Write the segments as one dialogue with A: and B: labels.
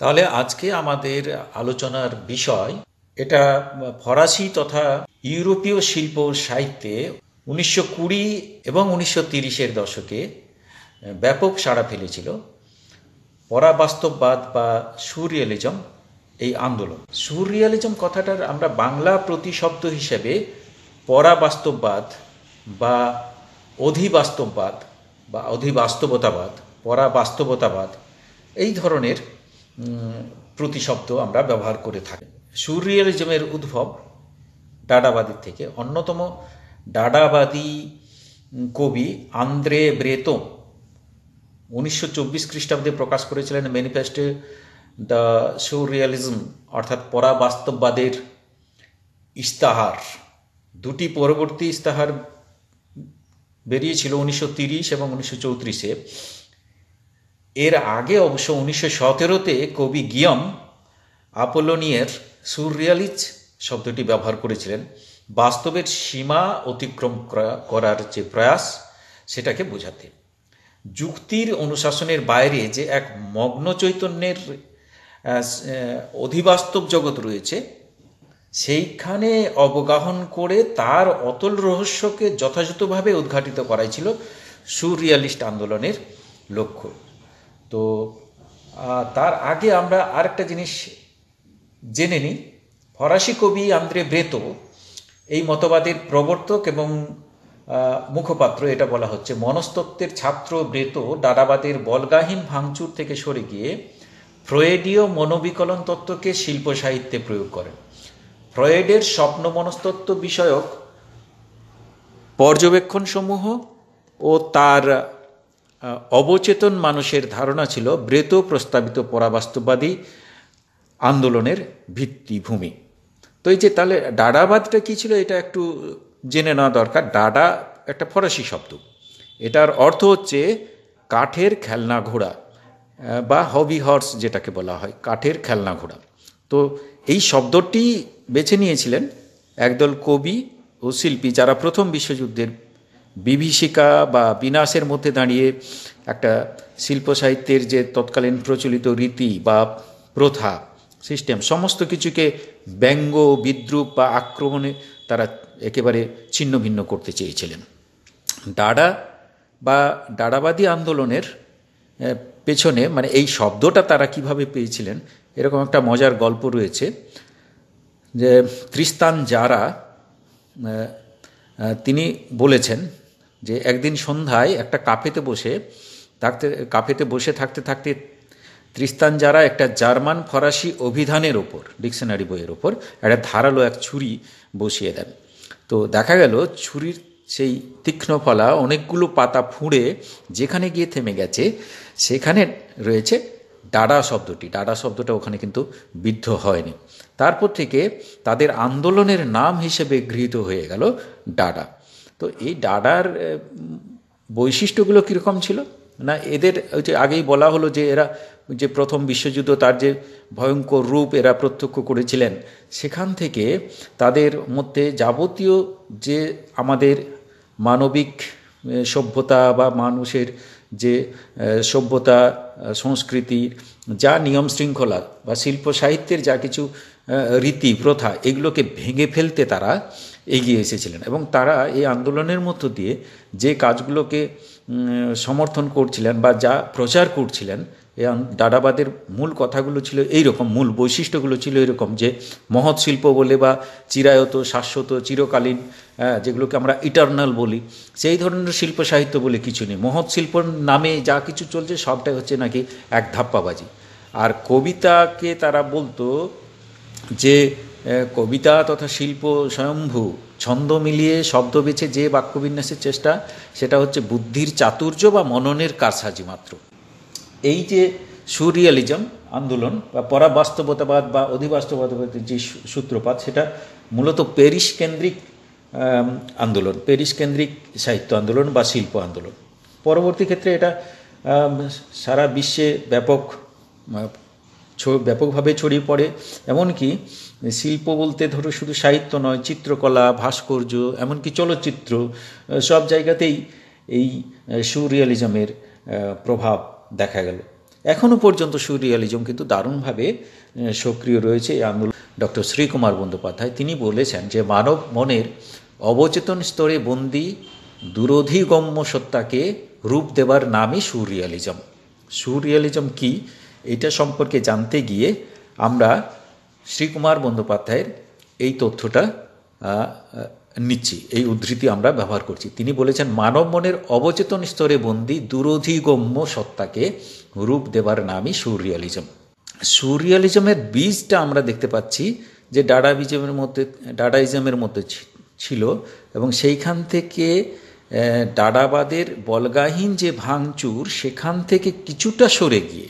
A: তাহলে আজকে আমাদের আলোচনার বিষয় এটা ফরাসি তথা ইউরোপীয় শিল্প সাহিত্যে 1920 এবং 1930-এর দশকে ব্যাপক সাড়া ফেলেছিল পরাবাস্তববাদ বা সুরিয়ালিজম এই আন্দোলন। সুরিয়ালিজম কথাটার আমরা বাংলা প্রতিশব্দ হিসেবে পরাবাস্তববাদ বা অধিবাস্তববাদ বা অধিবাস্তবতাবাদ, পরাবাস্তবতাবাদ এই ধরনের প্রতিশব্দ আমরা ব্যবহার করে থাকি। সুরিয়ালিজমের উদ্ভব ডাডাবাদীর থেকে। অন্যতম ডাডাবাদী কবি আন্দ্রে ব্রেতো 1924 খ্রিস্টাব্দে প্রকাশ করেছিলেন ম্যানিফেস্টো দ্য সুরিয়ালিজম, অর্থাৎ পরাবাস্তববাদের ইস্তাহার। দুটি পরবর্তী ইস্তাহার বেরিয়েছিল 1930 এবং 1934-এ। এর আগে অবশ্য 1917-তে কবি গিয়ম আপোলোনিয়ের সুররিয়ালিজ শব্দটি ব্যবহার করেছিলেন বাস্তবের সীমা অতিক্রম করার যে প্রয়াস সেটাকে বোঝাতে। যুক্তির অনুশাসনের বাইরে যে এক মগ্ন চৈতন্যের অধিবাস্তব জগৎ রয়েছে, সেইখানে অবগাহন করে তার অতল রহস্যকে যথাযথভাবে উদ্ঘাটিত করাই ছিল সুররিয়ালিস্ট আন্দোলনের লক্ষ্য। তো তার আগে আমরা আরেকটা জিনিস জেনে নিই। ফরাসি কবি আন্দ্রে ব্রেতো এই মতবাদের প্রবর্তক এবং মুখপাত্র। এটা বলা হচ্ছে মনস্তত্ত্বের ছাত্র ব্রেতো ডাডাবাদের বলগাহীন ভাঙচুর থেকে সরে গিয়ে ফ্রয়েডীয় মনোবিকলন তত্ত্বকে শিল্প সাহিত্যে প্রয়োগ করেন। ফ্রয়েডের স্বপ্ন মনস্তত্ত্ব বিষয়ক পর্যবেক্ষণসমূহ ও তার অবচেতন মানুষের ধারণা ছিল ব্রেতো প্রস্তাবিত পরাবাস্তববাদী আন্দোলনের ভিত্তিভূমি। তো এই যে তাহলে ডাডাবাদটা কী ছিল এটা একটু জেনে নেওয়া দরকার। ডাডা একটা ফরাসি শব্দ, এটার অর্থ হচ্ছে কাঠের খেলনা ঘোড়া বা হবি হর্স যেটাকে বলা হয়, কাঠের খেলনা ঘোড়া। তো এই শব্দটি বেছে নিয়েছিলেন একদল কবি ও শিল্পী যারা প্রথম বিশ্বযুদ্ধের বিভীষিকা বা বিনাশের মধ্যে দাঁড়িয়ে একটা শিল্প সাহিত্যের যে তৎকালীন প্রচলিত রীতি বা প্রথা সিস্টেম সমস্ত কিছুকে ব্যঙ্গ, বিদ্রূপ বা আক্রমণে তারা একেবারে ছিন্ন ভিন্ন করতে চেয়েছিলেন। ডাডা বা ডাডাবাদী আন্দোলনের পেছনে মানে এই শব্দটা তারা কিভাবে পেয়েছিলেন এরকম একটা মজার গল্প রয়েছে। যে ত্রিস্তান জারা তিনি বলেছেন যে একদিন সন্ধ্যায় একটা কাফেতে বসে থাকতে ত্রিস্তান জারা একটা জার্মান ফরাসি অভিধানের ওপর, ডিকশনারি বইয়ের ওপর একটা ধারালো এক ছুরি বসিয়ে দেন। তো দেখা গেল ছুরির সেই তীক্ষ্ণ ফলা অনেকগুলো পাতা ফুঁড়ে যেখানে গিয়ে থেমে গেছে সেখানে রয়েছে ডাডা শব্দটি। ডাডা শব্দটা ওখানে কিন্তু বিদ্ধ হয়নি। তারপর থেকে তাদের আন্দোলনের নাম হিসেবে গৃহীত হয়ে গেল ডাডা। তো এই ডাডার বৈশিষ্ট্যগুলো কীরকম ছিল না, এদের ওই যে আগেই বলা হলো যে এরা যে প্রথম বিশ্বযুদ্ধ তার যে ভয়ঙ্কর রূপ এরা প্রত্যক্ষ করেছিলেন, সেখান থেকে তাদের মধ্যে যাবতীয় যে আমাদের মানবিক সভ্যতা বা মানুষের যে সভ্যতা সংস্কৃতির যা নিয়ম শৃঙ্খলা বা শিল্প সাহিত্যের যা কিছু রীতি প্রথা এগুলোকে ভেঙে ফেলতে তারা এগিয়ে এসেছিলেন। এবং তারা এই আন্দোলনের মধ্য দিয়ে যে কাজগুলোকে সমর্থন করছিলেন বা যা প্রচার করছিলেন, এই ডাডাবাদের মূল কথাগুলো ছিল এইরকম, মূল বৈশিষ্ট্যগুলো ছিল এরকম যে মহৎ শিল্প বলে বা চিরায়ত, শাশ্বত, চিরকালীন, যেগুলোকে আমরা ইটার্নাল বলি, সেই ধরনের শিল্প সাহিত্য বলে কিছু নেই। মহৎ শিল্পর নামে যা কিছু চলছে সবটাই হচ্ছে নাকি এক ধাপ্পাবাজি। আর কবিতাকে তারা বলতো যে কবিতা তথা শিল্প স্বয়ম্ভু, ছন্দ মিলিয়ে শব্দ বেছে যে বাক্যবিন্যাসের চেষ্টা সেটা হচ্ছে বুদ্ধির চাতুর্য বা মননের কারসাজি মাত্র। এই যে সুরিয়ালিজম আন্দোলন বা পরাবাস্তবতাবাদ বা অধিবাস্তবতাবাদের যে সূত্রপাত সেটা মূলত প্যারিস কেন্দ্রিক আন্দোলন, প্যারিস কেন্দ্রিক সাহিত্য আন্দোলন বা শিল্প আন্দোলন। পরবর্তী ক্ষেত্রে এটা সারা বিশ্বে ব্যাপকভাবে ছড়িয়ে পড়ে। এমনকি শিল্প বলতে ধরো শুধু সাহিত্য নয়, চিত্রকলা, ভাস্কর্য, এমনকি চলচ্চিত্র, সব জায়গাতেই এই সুরিয়ালিজমের প্রভাব দেখা গেল। এখনও পর্যন্ত সুরিয়ালিজম কিন্তু দারুণভাবে সক্রিয় রয়েছে এই আন্দোলন। ডক্টর শ্রীকুমার বন্দ্যোপাধ্যায় তিনি বলেছেন যে মানব মনের অবচেতন স্তরে বন্দী দুরধিগম্য সত্তাকে রূপ দেবার নামই সুরিয়ালিজম। সুরিয়ালিজম কি, এটা সম্পর্কে জানতে গিয়ে আমরা শ্রীকুমার বন্দ্যোপাধ্যায়ের এই তথ্যটা নিচ্ছি, এই উদ্ধৃতি আমরা ব্যবহার করছি। তিনি বলেছেন মানব মনের অবচেতন স্তরে বন্দী দুরধিগম্য সত্তাকে রূপ দেবার নামই সুরিয়ালিজম। সুরিয়ালিজমের বীজটা আমরা দেখতে পাচ্ছি যে ডাডাইজমের মধ্যে ছিল, এবং সেইখান থেকে ডাডাবাদের বলগাহীন যে ভাঙচুর, সেখান থেকে কিছুটা সরে গিয়ে,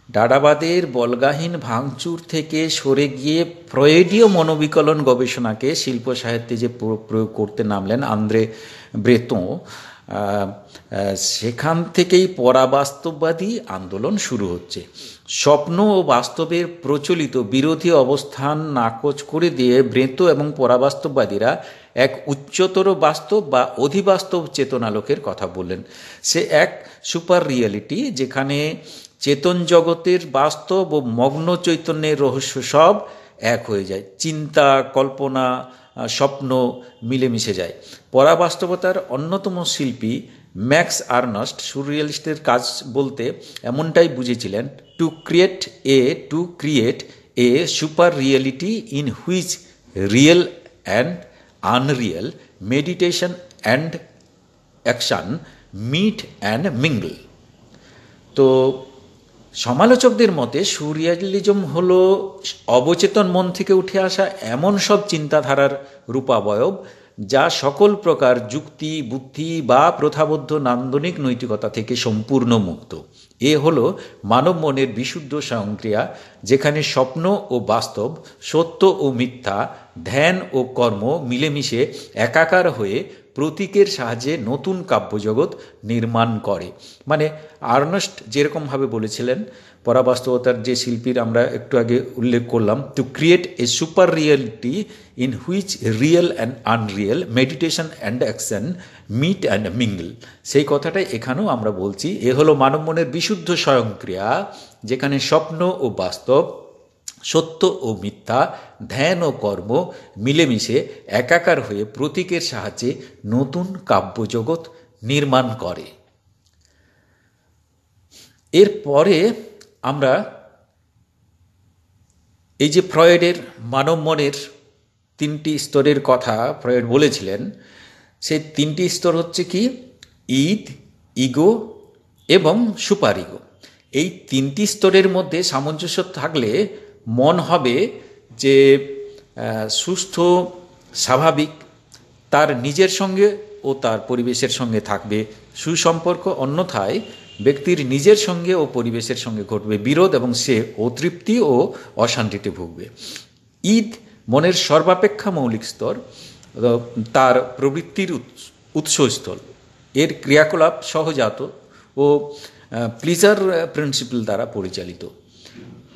A: ডাডাবাদের বলগাহীন ভাঙচুর থেকে সরে গিয়ে ফ্রয়েডীয় মনোবিকলন গবেষণাকে শিল্প সাহিত্যে যে প্রয়োগ করতে নামলেন আন্দ্রে ব্রেতো, সেখান থেকেই পরাবাস্তববাদী আন্দোলন শুরু হচ্ছে। স্বপ্ন ও বাস্তবের প্রচলিত বিরোধী অবস্থান নাকচ করে দিয়ে ব্রেতো এবং পরাবাস্তববাদীরা এক উচ্চতর বাস্তব বা অধিবাস্তব চেতনালোকের কথা বললেন। সে এক সুপার রিয়েলিটি যেখানে চেতন জগতের বাস্তব ও মগ্ন চৈতন্যের রহস্য সব এক হয়ে যায়, চিন্তা, কল্পনা, স্বপ্ন মিলেমিশে যায়। পরাবাস্তবতার অন্যতম শিল্পী ম্যাক্স আর্নস্ট সুরিয়ালিস্টের কাজ বলতে এমনটাই বুঝেছিলেন, to create a super reality in which real and unreal, meditation and action meet and mingle. তো সমালোচকদের মতে সুরিয়ালিজম হলো অবচেতন মন থেকে উঠে আসা এমন সব চিন্তাধারার রূপাবয়ব যা সকল প্রকার যুক্তি, বুদ্ধি বা প্রথাবদ্ধ নান্দনিক নৈতিকতা থেকে সম্পূর্ণ মুক্ত। এ হলো মানব মনের বিশুদ্ধ স্বয়ংক্রিয়া, যেখানে স্বপ্ন ও বাস্তব, সত্য ও মিথ্যা, ধ্যান ও কর্ম মিলেমিশে একাকার হয়ে প্রতীকের সাহায্যে নতুন কাব্যজগৎ নির্মাণ করে। মানে আর্নস্ট যেরকমভাবে বলেছিলেন, পরাবাস্তবতার যে শিল্পীর আমরা একটু আগে উল্লেখ করলাম, to create a super reality in which real and unreal, meditation and action meet and mingle, সেই কথাটাই এখানেও আমরা বলছি। এ হলো মানব মনের বিশুদ্ধ স্বয়ংক্রিয়া, যেখানে স্বপ্ন ও বাস্তব, সত্য ও মিথ্যা, ধ্যান ও কর্ম মিলেমিশে একাকার হয়ে প্রতীকের সাহায্যে নতুন কাব্যজগৎ নির্মাণ করে। এরপরে আমরা এই যে ফ্রয়েডের মানব মনের তিনটি স্তরের কথা ফ্রয়েড বলেছিলেন, সেই তিনটি স্তর হচ্ছে কি, ইগো এবং সুপার ইগো। এই তিনটি স্তরের মধ্যে সামঞ্জস্য থাকলে মন হবে যে সুস্থ, স্বাভাবিক, তার নিজের সঙ্গে ও তার পরিবেশের সঙ্গে থাকবে সুসম্পর্ক, অন্যথায় ব্যক্তির নিজের সঙ্গে ও পরিবেশের সঙ্গে ঘটবে বিরোধ এবং সে অতৃপ্তি ও অশান্তিতে ভুগবে। মনের সর্বাপেক্ষা মৌলিক স্তর, তার প্রবৃত্তির উৎসস্থল, এর ক্রিয়াকলাপ সহজাত ও প্লিজার প্রিন্সিপাল দ্বারা পরিচালিত।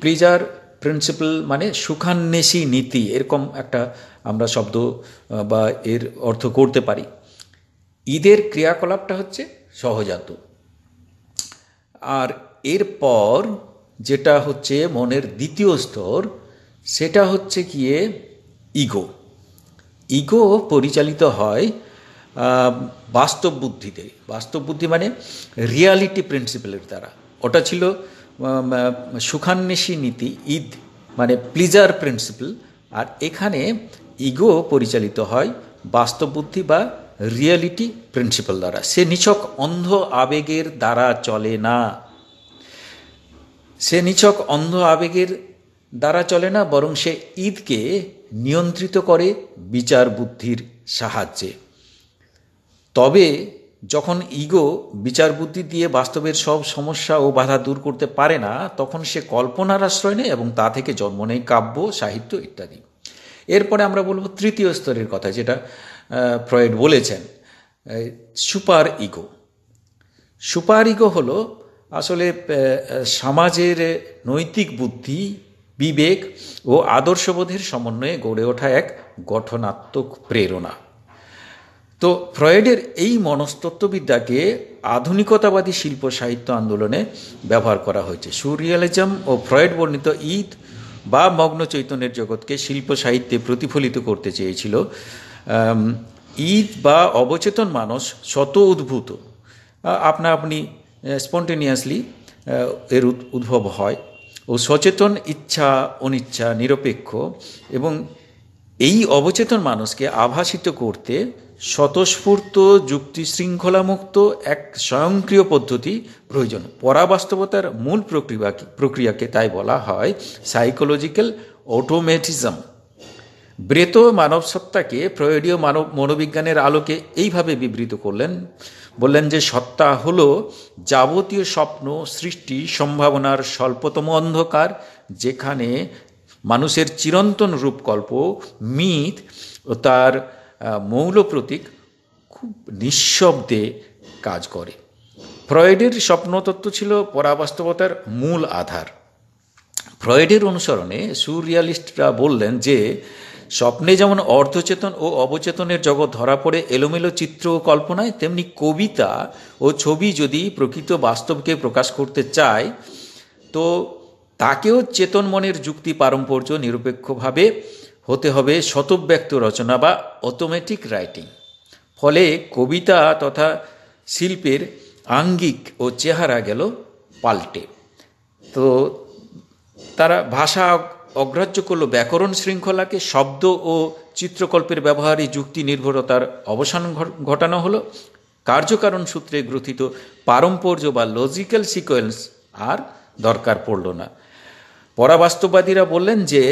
A: প্লিজার প্রিন্সিপাল মানে সুখান্বেষী নীতি, এরকম একটা আমরা শব্দ বা এর অর্থ করতে পারি। ঈদের ক্রিয়াকলাপটা হচ্ছে সহজাত। আর এরপর যেটা হচ্ছে মনের দ্বিতীয় স্তর, সেটা হচ্ছে গিয়ে ইগো। ইগো পরিচালিত হয় বাস্তব বুদ্ধিতে। বাস্তব বুদ্ধি মানে রিয়ালিটি প্রিন্সিপালের দ্বারা। ওটা ছিল সুখান্বেষী নীতি, মানে প্লিজার প্রিন্সিপাল। আর এখানে ইগো পরিচালিত হয় বাস্তব বুদ্ধি বা রিয়ালিটি প্রিন্সিপাল দ্বারা। সে নিছক অন্ধ আবেগের দ্বারা চলে না, বরং সে ঈদকে নিয়ন্ত্রিত করে বিচার বুদ্ধির সাহায্যে। তবে যখন ইগো বিচার বুদ্ধি দিয়ে বাস্তবের সব সমস্যা ও বাধা দূর করতে পারে না, তখন সে কল্পনার আশ্রয় নেয় এবং তা থেকে জন্ম নেয় কাব্য, সাহিত্য ইত্যাদি। এরপরে আমরা বলবো তৃতীয় স্তরের কথা, যেটা ফ্রয়েড বলেছেন, সুপার ইগো। সুপার ইগো হলো আসলে সমাজের নৈতিক বুদ্ধি, বিবেক ও আদর্শবোধের সমন্বয়ে গড়ে ওঠা এক গঠনাত্মক প্রেরণা। তো ফ্রয়েডের এই মনস্তত্ত্ববিদ্যাকে আধুনিকতাবাদী শিল্প সাহিত্য আন্দোলনে ব্যবহার করা হয়েছে। সুরিয়ালিজম ও ফ্রয়েড বর্ণিত ঈদ বা মগ্ন চৈতন্যের জগৎকে শিল্প সাহিত্যে প্রতিফলিত করতে চেয়েছিল। ঈদ বা অবচেতন মানুষ শত উদ্ভূত, আপনা আপনি স্পন্টেনিয়াসলি এর উদ্ভব হয় ও সচেতন ইচ্ছা অনিচ্ছা নিরপেক্ষ, এবং এই অবচেতন মানুষকে আভাসিত করতে স্বতঃস্ফূর্ত যুক্তি শৃঙ্খলামুক্ত এক স্বয়ংক্রিয় পদ্ধতি প্রয়োজন। পরাবাস্তবতার মূল প্রক্রিয়াকে তাই বলা হয় সাইকোলজিক্যাল অটোমেটিজম। ব্রেতো মানবসত্তাকে ফ্রয়েডীয় মনোবিজ্ঞানের আলোকে এইভাবে বিবৃত বললেন যে সত্তা হলো যাবতীয় স্বপ্ন সৃষ্টি সম্ভাবনার স্বল্পতম অন্ধকার, যেখানে মানুষের চিরন্তন রূপকল্প মিথ ও তার মৌল প্রতীক খুব নিঃশব্দে কাজ করে। ফ্রয়েডের স্বপ্নতত্ত্ব ছিল পরাবাস্তবতার মূল আধার। ফ্রয়েডের অনুসরণে সুরিয়ালিস্টরা বললেন যে স্বপ্নে যেমন অর্ধচেতন ও অবচেতনের জগৎ ধরা পড়ে এলোমেলো চিত্র ও কল্পনায়, তেমনি কবিতা ও ছবি যদি প্রকৃত বাস্তবকে প্রকাশ করতে চায় তো তাকেও চেতন মনের যুক্তি পারম্পর্য নিরপেক্ষভাবে হতে হবে শতব্যক্ত রচনা বা অটোমেটিক রাইটিং। ফলে কবিতা তথা শিল্পের আঙ্গিক ও চেহারা গেল পাল্টে। তো তারা ভাষা অগ্রাহ্য করল ব্যাকরণ শৃঙ্খলাকে, শব্দ ও চিত্রকল্পের ব্যবহারে যুক্তি নির্ভরতার অবসান ঘটানো হলো। কার্যকারণ সূত্রে গ্রথিত পারম্পর্য বা লজিক্যাল সিকোয়েন্স আর দরকার পড়ল না। পরাবাস্তববাদীরা বললেন যে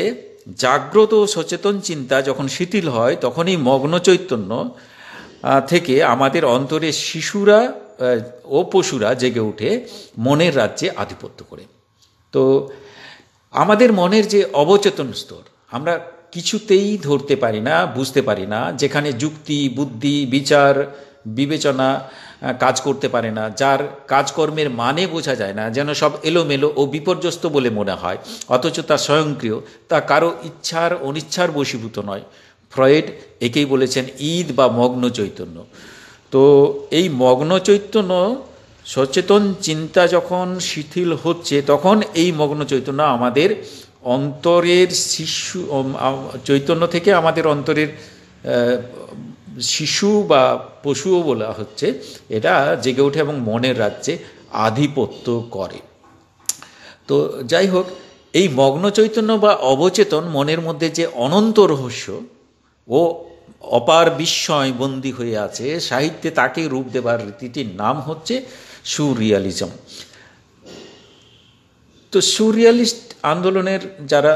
A: জাগ্রত ও সচেতন চিন্তা যখন শিথিল হয় তখনই মগ্ন চৈতন্য থেকে আমাদের অন্তরে শিশুরা ও পশুরা জেগে উঠে মনের রাজ্যে আধিপত্য করে। তো আমাদের মনের যে অবচেতন স্তর আমরা কিছুতেই ধরতে পারি না, বুঝতে পারি না, যেখানে যুক্তি বুদ্ধি বিচার বিবেচনা কাজ করতে পারে না, যার কাজকর্মের মানে বোঝা যায় না, যেন সব এলোমেলো ও বিপর্যস্ত বলে মনে হয়, অথচ তা স্বয়ংক্রিয়, তা কারো ইচ্ছার অনিচ্ছার বশীভূত নয়। ফ্রয়েড একেই বলেছেন ঈদ বা মগ্ন চৈতন্য। তো এই মগ্ন চৈতন্য সচেতন চিন্তা যখন শিথিল হচ্ছে তখন এই মগ্ন চৈতন্য আমাদের অন্তরের চৈতন্য থেকে আমাদের অন্তরের শিশু বা পশুও বলা হচ্ছে, এটা জেগে ওঠে এবং মনের রাজ্যে আধিপত্য করে। তো যাই হোক, এই মগ্ন চৈতন্য বা অবচেতন মনের মধ্যে যে অনন্ত রহস্য ও অপার বিস্ময় বন্দী হয়ে আছে, সাহিত্যে তাকে রূপ দেবার রীতিটির নাম হচ্ছে সুরিয়ালিজম। তো সুরিয়ালিস্ট আন্দোলনের যারা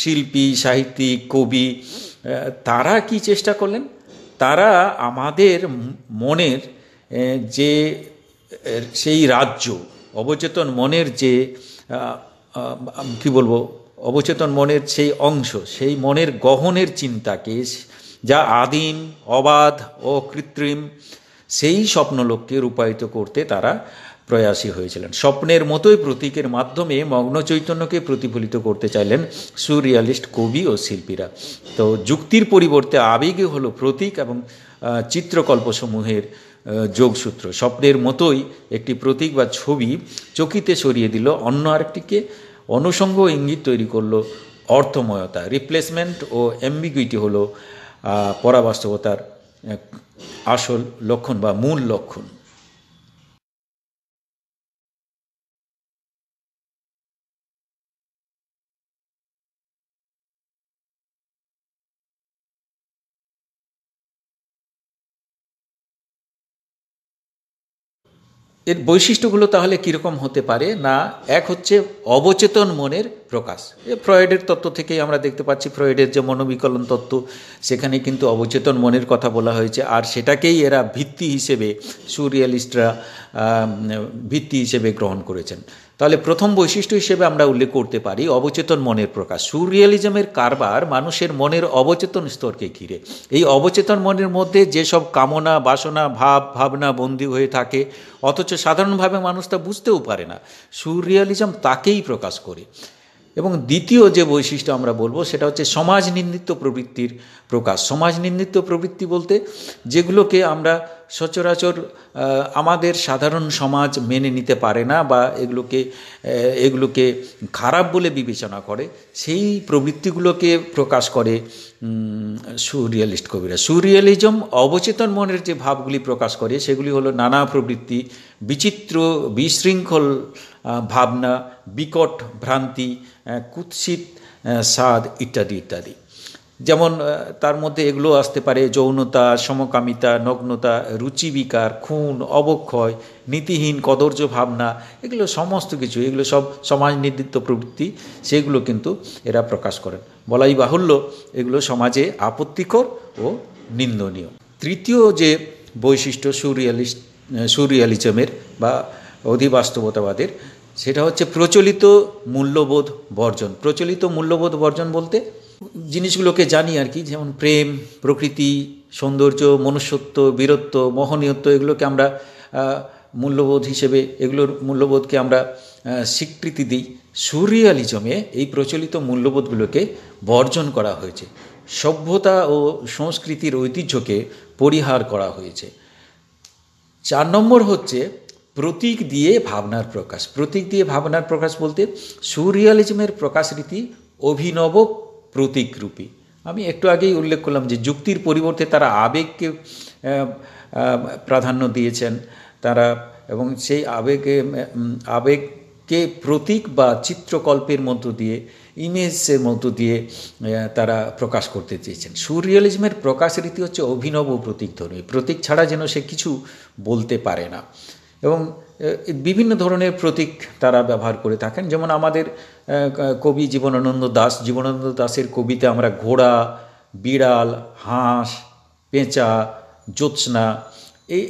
A: শিল্পী সাহিত্যিক কবি তারা কি চেষ্টা করলেন, তারা আমাদের মনের যে সেই রাজ্য অবচেতন মনের যে কি বলবো অবচেতন মনের সেই অংশ, সেই মনের গহনের চিন্তাকে যা আদিম অবাধ ও কৃত্রিম, সেই স্বপ্নলোককে রূপায়িত করতে তারা প্রয়াসী হয়েছিলেন। স্বপ্নের মতোই প্রতীকের মাধ্যমে মগ্ন চৈতন্যকে প্রতিফলিত করতে চাইলেন সুরিয়ালিস্ট কবি ও শিল্পীরা। তো যুক্তির পরিবর্তে আবেগই হলো প্রতীক এবং চিত্রকল্পসমূহের যোগসূত্র। স্বপ্নের মতোই একটি প্রতীক বা ছবি চকিতে সরিয়ে দিল অন্য আরেকটিকে, অনুষঙ্গ ইঙ্গিত তৈরি করলো অর্থময়তা। রিপ্লেসমেন্ট ও অ্যাম্বিগুইটি হলো পরাবাস্তবতার আসল লক্ষণ বা মূল লক্ষণ। এর বৈশিষ্ট্যগুলো তাহলে কীরকম হতে পারে না, এক হচ্ছে অবচেতন মনের প্রকাশ। ফ্রয়েডের তত্ত্ব থেকেই আমরা দেখতে পাচ্ছি, ফ্রয়েডের যে মনোবিকলন তত্ত্ব সেখানে কিন্তু অবচেতন মনের কথা বলা হয়েছে, আর সেটাকেই এরা ভিত্তি হিসেবে সুরিয়ালিস্টরা ভিত্তি হিসেবে গ্রহণ করেছেন। তাহলে প্রথম বৈশিষ্ট্য হিসেবে আমরা উল্লেখ করতে পারি অবচেতন মনের প্রকাশ। সুরিয়ালিজমের কারবার মানুষের মনের অবচেতন স্তরকে ঘিরে। এই অবচেতন মনের মধ্যে যেসব কামনা বাসনা ভাবনা বন্দী হয়ে থাকে, অথচ সাধারণভাবে মানুষ তা বুঝতেও পারে না, সুরিয়ালিজম তাকেই প্রকাশ করে। এবং দ্বিতীয় যে বৈশিষ্ট্য আমরা বলবো সেটা হচ্ছে সমাজ নির্মিত প্রবৃত্তির প্রকাশ। সমাজ নির্মিত প্রবৃত্তি বলতে যেগুলোকে আমরা সচরাচর আমাদের সাধারণ সমাজ মেনে নিতে পারে না বা এগুলোকে খারাপ বলে বিবেচনা করে, সেই প্রবৃত্তিগুলোকে প্রকাশ করে সুরিয়ালিস্ট কবিরা। সুরিয়ালিজম অবচেতন মনের যে ভাবগুলি প্রকাশ করে সেগুলি হলো নানা প্রবৃত্তি, বিচিত্র বিশৃঙ্খল ভাবনা, বিকট ভ্রান্তি, কুৎসিত স্বাদ ইত্যাদি ইত্যাদি। যেমন তার মধ্যে এগুলো আসতে পারে যৌনতা, সমকামিতা, নগ্নতা, রুচিবিকার, খুন, অবক্ষয়, নীতিহীন কদর্য ভাবনা, এগুলো সমস্ত কিছু, এগুলো সব সমাজ নির্দিষ্ট প্রবৃত্তি, সেগুলো কিন্তু এরা প্রকাশ করেন। বলাই বাহুল্য এগুলো সমাজে আপত্তিকর ও নিন্দনীয়। তৃতীয় যে বৈশিষ্ট্য সুরিয়ালিজমের বা অধিবাস্তবতাবাদের, সেটা হচ্ছে প্রচলিত মূল্যবোধ বর্জন। প্রচলিত মূল্যবোধ বর্জন বলতে জিনিসগুলোকে জানি আর কি, যেমন প্রেম, প্রকৃতি, সৌন্দর্য, মনুষ্যত্ব, বীরত্ব, মোহনীয়ত্ব, এগুলোকে আমরা মূল্যবোধ হিসেবে, এগুলোর মূল্যবোধকে আমরা স্বীকৃতি দিই। সুরিয়ালিজমে এই প্রচলিত মূল্যবোধগুলোকে বর্জন করা হয়েছে, সভ্যতা ও সংস্কৃতির ঐতিহ্যকে পরিহার করা হয়েছে। 4 নম্বর হচ্ছে প্রতীক দিয়ে ভাবনার প্রকাশ। প্রতীক দিয়ে ভাবনার প্রকাশ বলতে সুরিয়ালিজমের প্রকাশ রীতি অভিনব প্রতীকরূপী। আমি একটু আগেই উল্লেখ করলাম যে যুক্তির পরিবর্তে তারা আবেগকে প্রাধান্য দিয়েছেন তারা, এবং সেই আবেগকে প্রতীক বা চিত্রকল্পের মধ্য দিয়ে, ইমেজের মধ্য দিয়ে তারা প্রকাশ করতে চেয়েছেন। সুরিয়ালিজমের প্রকাশ রীতি হচ্ছে অভিনব প্রতীকধর্মী। প্রতীক ছাড়া যেন সে কিছু বলতে পারে না, এবং বিভিন্ন ধরনের প্রতীক তারা ব্যবহার করে থাকেন। যেমন আমাদের কবি জীবনানন্দ দাশের কবিতা আমরা ঘোড়া, বিড়াল, হাঁস, পেঁচা, জ্যোৎস্না,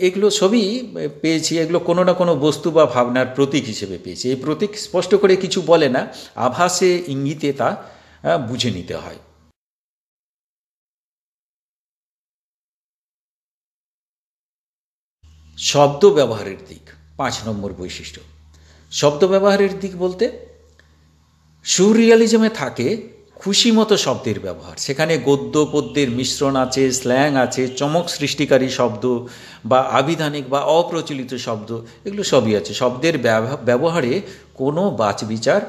A: এগুলো সবই পেয়েছি। এগুলো কোনো না কোনো বস্তু বা ভাবনার প্রতীক হিসেবে পেয়েছি। এই প্রতীক স্পষ্ট করে কিছু বলে না, আভাসে ইঙ্গিতে তা বুঝে নিতে হয়। শব্দ ব্যবহারের দিক 5 নম্বর বৈশিষ্ট্য। শব্দ ব্যবহারের দিক বলতে সুরিয়ালিজমে থাকে খুশি মতো শব্দের ব্যবহার। সেখানে গদ্য পদ্যের মিশ্রণ আছে, স্ল্যাং আছে, চমক সৃষ্টিকারী শব্দ বা আবিধানিক বা অপ্রচলিত শব্দ, এগুলো সবই আছে। শব্দের ব্যবহারে কোনো বাছবিচার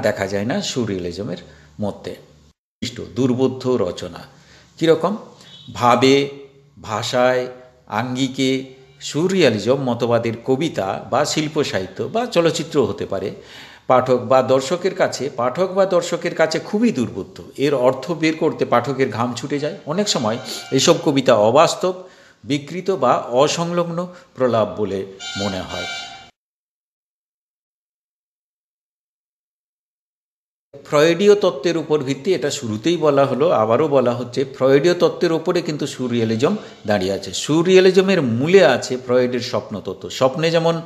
A: দেখা যায় না সুরিয়ালিজমের মধ্যে। দুর্বোধ্য রচনা কীরকম? ভাবে, ভাষায়, আঙ্গিকে সুরিয়ালিজম মতবাদের কবিতা বা শিল্প সাহিত্য বা চলচ্চিত্র হতে পারে পাঠক বা দর্শকের কাছে খুবই দুর্বোধ্য। এর অর্থ বের করতে পাঠকের ঘাম ছুটে যায়। অনেক সময় এইসব কবিতা অবাস্তব, বিকৃত বা অসংলগ্ন প্রলাপ বলে মনে হয়। ফ্রয়েডীয় তত্ত্বের উপর ভিত্তি, এটা শুরুতেই বলা হলো, আবারও বলা হচ্ছে, ফ্রয়েডীয় তত্ত্বের ওপরে কিন্তু সুরিয়ালিজম দাঁড়িয়ে আছে। সুরিয়ালিজমের মূলে আছে ফ্রয়েডের স্বপ্নতত্ত্ব। স্বপ্নে যেমন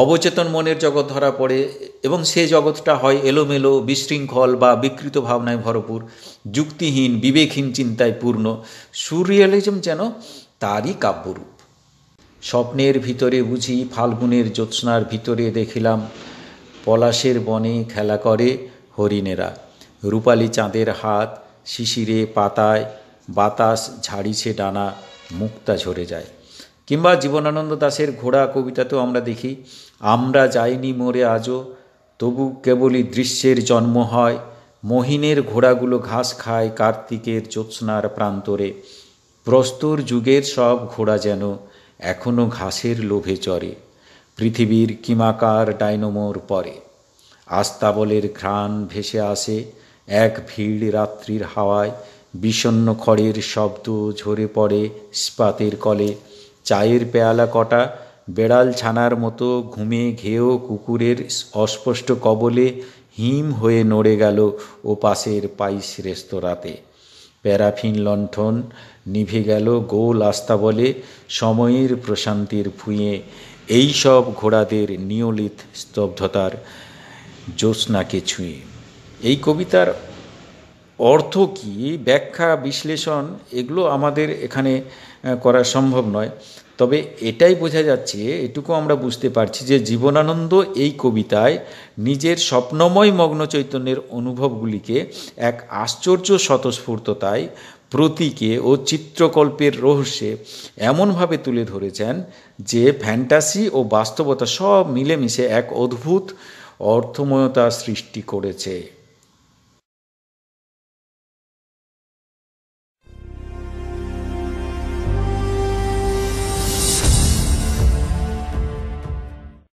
A: অবচেতন মনের জগৎ ধরা পড়ে এবং সে জগৎটা হয় এলোমেলো, বিশৃঙ্খল বা বিকৃত ভাবনায় ভরপুর, যুক্তিহীন, বিবেকহীন চিন্তায় পূর্ণ। সুরিয়ালিজম যেন তারই কাব্যরূপ। স্বপ্নের ভিতরে বুঝি ফাল্গুনের জ্যোৎস্নার ভিতরে দেখিলাম, পলাশের বনে খেলা করে হরিণেরা, রূপালী চাঁদের হাত শিশিরে পাতায়, বাতাস ঝাড়িছে ডানা, মুক্তা ঝরে যায়। কিংবা জীবনানন্দ দাশের ঘোড়া কবিতাতেও আমরা দেখি, আমরা যাইনি মরে আজও, তবু কেবলই দৃশ্যের জন্ম হয়, মহিনের ঘোড়াগুলো ঘাস খায় কার্তিকের জ্যোৎস্নার প্রান্তরে, প্রস্তর যুগের সব ঘোড়া যেন এখনও ঘাসের লোভে চড়ে, পৃথিবীর কিমাকার ডাইনোমোর পরে। আস্তাবলের ঘ্রাণ ভেসে আসে এক ভিড় রাত্রির হাওয়ায়, বিষণ্ণ খড়ের শব্দ ঝরে পড়ে ইস্পাতের কলে, চায়ের পেয়ালা কটা বেড়াল ছানার মতো ঘুমে ঘেয়েও কুকুরের অস্পষ্ট কবলে হিম হয়ে নড়ে গেল ও পাশের পাইস রেস্তোরাঁতে। প্যারাফিন লণ্ঠন নিভে গেল গোল আস্তাবলে, সময়ের প্রশান্তির ভুঁয়ে এই সব ঘোড়াদের নিয়লিত স্তব্ধতার জ্যোৎস্নাকে ছুঁয়ে। এই কবিতার অর্থ কী, ব্যাখ্যা, বিশ্লেষণ, এগুলো আমাদের এখানে করা সম্ভব নয়। তবে এটাই বোঝা যাচ্ছে, এটুকু আমরা বুঝতে পারছি যে জীবনানন্দ এই কবিতায় নিজের স্বপ্নময় মগ্ন চৈতন্যের অনুভবগুলিকে এক আশ্চর্য স্বতঃস্ফূর্ততায়, প্রতীকে ও চিত্রকল্পের রহস্যে এমনভাবে তুলে ধরেছেন যে ফ্যান্টাসি ও বাস্তবতা সব মিলেমিশে এক অদ্ভুত অর্থময়তা সৃষ্টি করেছে।